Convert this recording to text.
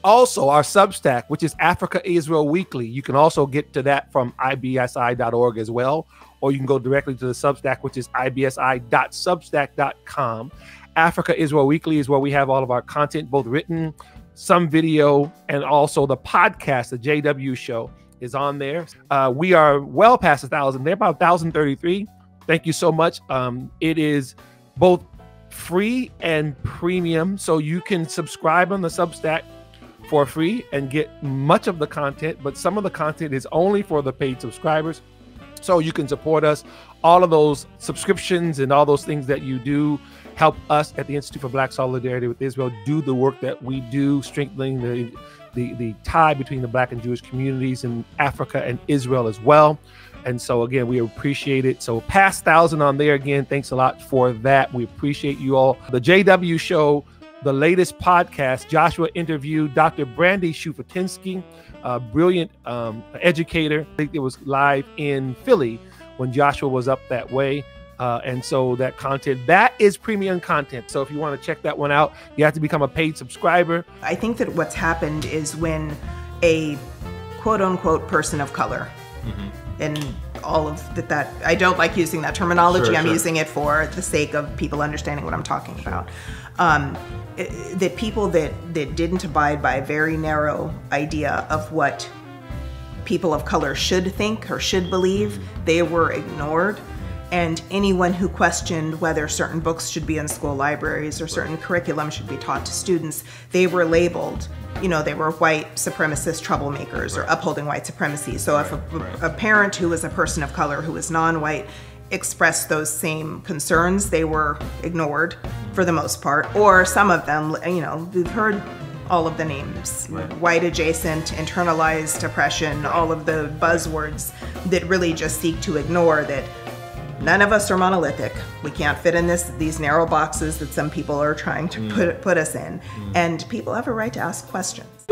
also our Substack, which is Africa Israel Weekly. You can also get to that from ibsi.org as well, or you can go directly to the Substack, which is ibsi.substack.com. Africa Israel Weekly is where we have all of our content, both written, some video, and also the podcast, the JW Show, is on there. We are well past 1,000. They're about 1,033. Thank you so much. It is both free and premium, so you can subscribe on the Substack for free and get much of the content, but some of the content is only for the paid subscribers, so you can support us. All of those subscriptions and all those things that you do help us at the Institute for Black Solidarity with Israel do the work that we do, strengthening the tie between the Black and Jewish communities in Africa and Israel as well. And so again, we appreciate it. So past 1,000 on there again. Thanks a lot for that. We appreciate you all. The JW Show, the latest podcast, Joshua interviewed Dr. Brandy Shufutinsky, a brilliant educator. I think it was live in Philly when Joshua was up that way. And so that content, that is premium content. So if you want to check that one out, you have to become a paid subscriber. I think that what's happened is when a quote unquote person of color, and all of that, I don't like using that terminology. Sure, I'm using it for the sake of people understanding what I'm talking about. That people that didn't abide by a very narrow idea of what people of color should think or should believe, they were ignored. And anyone who questioned whether certain books should be in school libraries or certain curriculum should be taught to students, they were labeled, you know, they were white supremacist troublemakers or upholding white supremacy. So if a parent who was a person of color who was non-white expressed those same concerns, they were ignored for the most part. Or some of them, you know, we've heard all of the names, white adjacent, internalized oppression, all of the buzzwords that really just seek to ignore that none of us are monolithic. We can't fit in these narrow boxes that some people are trying to put us in. And people have a right to ask questions.